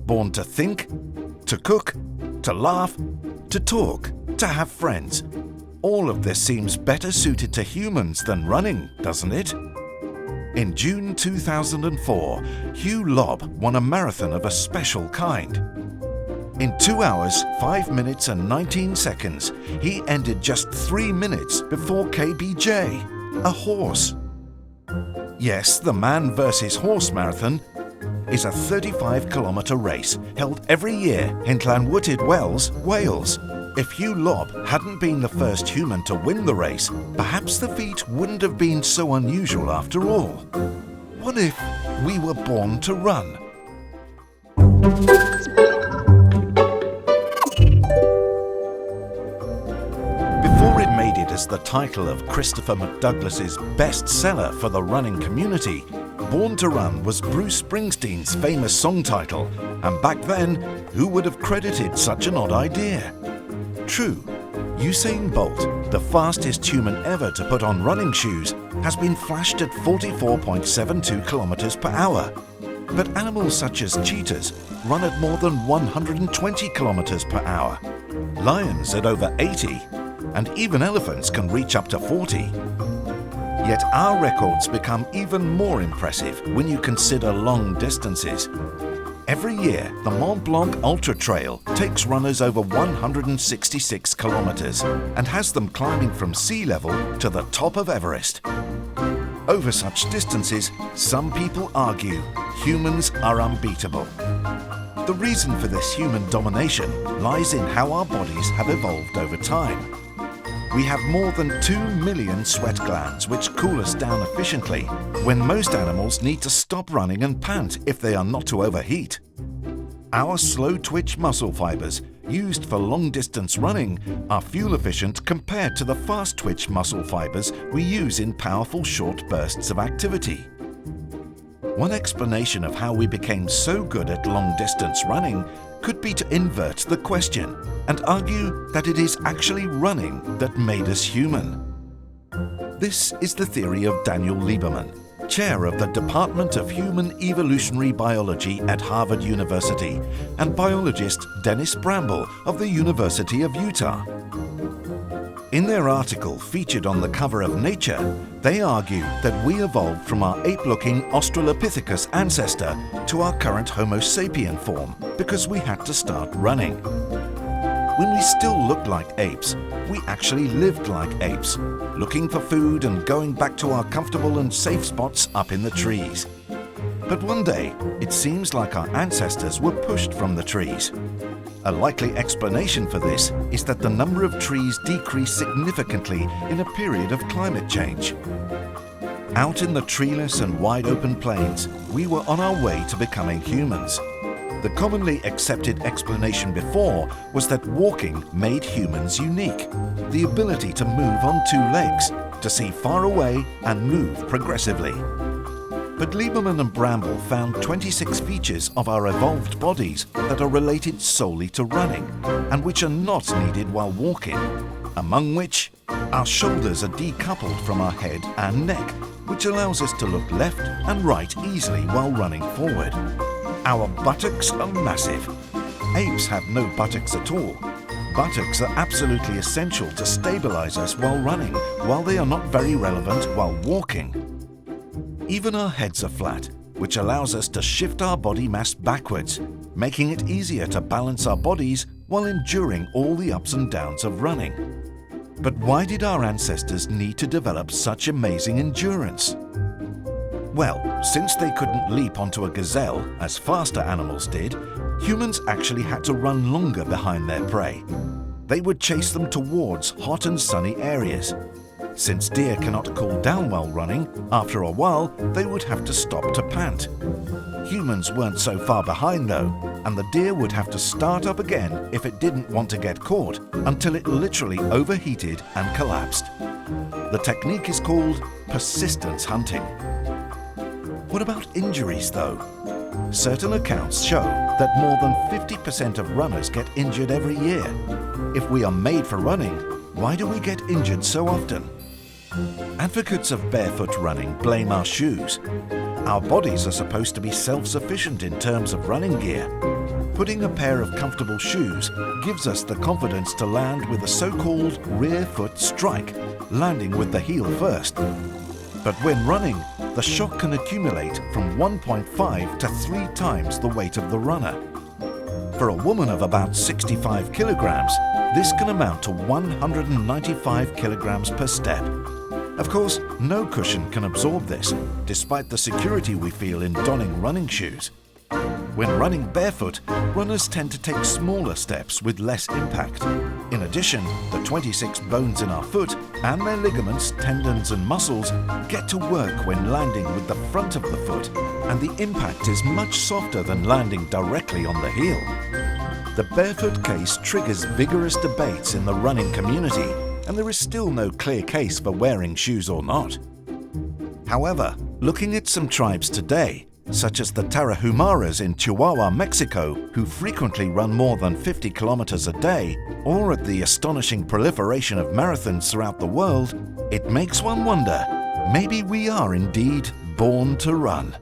Born to think, to cook, to laugh, to talk, to have friends. All of this seems better suited to humans than running, doesn't it? In June 2004, Hugh Lobb won a marathon of a special kind. In 2 hours, 5 minutes and 19 seconds, he ended just 3 minutes before KBJ, a horse. Yes, the man versus horse marathon is a 35-kilometre race held every year in Llanwrtyd Wells, Wales. If Hugh Lobb hadn't been the first human to win the race, perhaps the feat wouldn't have been so unusual after all. What if we were born to run? Before it made it as the title of Christopher McDouglas's bestseller for the running community, Born to Run was Bruce Springsteen's famous song title, and back then, who would have credited such an odd idea? True, Usain Bolt, the fastest human ever to put on running shoes, has been flashed at 44.72 kilometers per hour. But animals such as cheetahs run at more than 120 kilometers per hour, lions at over 80, and even elephants can reach up to 40. Yet our records become even more impressive when you consider long distances. Every year, the Mont Blanc Ultra Trail takes runners over 166 kilometers and has them climbing from sea level to the top of Everest. Over such distances, some people argue humans are unbeatable. The reason for this human domination lies in how our bodies have evolved over time. We have more than 2 million sweat glands which cool us down efficiently, when most animals need to stop running and pant if they are not to overheat. Our slow-twitch muscle fibers, used for long-distance running, are fuel-efficient compared to the fast-twitch muscle fibers we use in powerful short bursts of activity. One explanation of how we became so good at long-distance running could be to invert the question and argue that it is actually running that made us human. This is the theory of Daniel Lieberman, chair of the Department of Human Evolutionary Biology at Harvard University, and biologist Dennis Bramble of the University of Utah. In their article featured on the cover of Nature, they argue that we evolved from our ape-looking Australopithecus ancestor to our current Homo sapien form because we had to start running. When we still looked like apes, we actually lived like apes, looking for food and going back to our comfortable and safe spots up in the trees. But one day, it seems like our ancestors were pushed from the trees. A likely explanation for this is that the number of trees decreased significantly in a period of climate change. Out in the treeless and wide-open plains, we were on our way to becoming humans. The commonly accepted explanation before was that walking made humans unique. The ability to move on 2 legs, to see far away and move progressively. But Lieberman and Bramble found 26 features of our evolved bodies that are related solely to running and which are not needed while walking, among which our shoulders are decoupled from our head and neck, which allows us to look left and right easily while running forward. Our buttocks are massive. Apes have no buttocks at all. Buttocks are absolutely essential to stabilize us while running, while they are not very relevant while walking. Even our heads are flat, which allows us to shift our body mass backwards, making it easier to balance our bodies while enduring all the ups and downs of running. But why did our ancestors need to develop such amazing endurance? Well, since they couldn't leap onto a gazelle, as faster animals did, humans actually had to run longer behind their prey. They would chase them towards hot and sunny areas. Since deer cannot cool down while running, after a while they would have to stop to pant. Humans weren't so far behind though, and the deer would have to start up again if it didn't want to get caught, until it literally overheated and collapsed. The technique is called persistence hunting. What about injuries though? Certain accounts show that more than 50% of runners get injured every year. If we are made for running, why do we get injured so often? Advocates of barefoot running blame our shoes. Our bodies are supposed to be self-sufficient in terms of running gear. Putting a pair of comfortable shoes gives us the confidence to land with a so-called rear foot strike, landing with the heel first. But when running, the shock can accumulate from 1.5 to 3 times the weight of the runner. For a woman of about 65 kilograms, this can amount to 195 kilograms per step. Of course, no cushion can absorb this, despite the security we feel in donning running shoes. When running barefoot, runners tend to take smaller steps with less impact. In addition, the 26 bones in our foot and their ligaments, tendons and muscles get to work when landing with the front of the foot, and the impact is much softer than landing directly on the heel. The barefoot case triggers vigorous debates in the running community, and there is still no clear case for wearing shoes or not. However, looking at some tribes today, such as the Tarahumaras in Chihuahua, Mexico, who frequently run more than 50 kilometers a day, or at the astonishing proliferation of marathons throughout the world, it makes one wonder, maybe we are indeed born to run.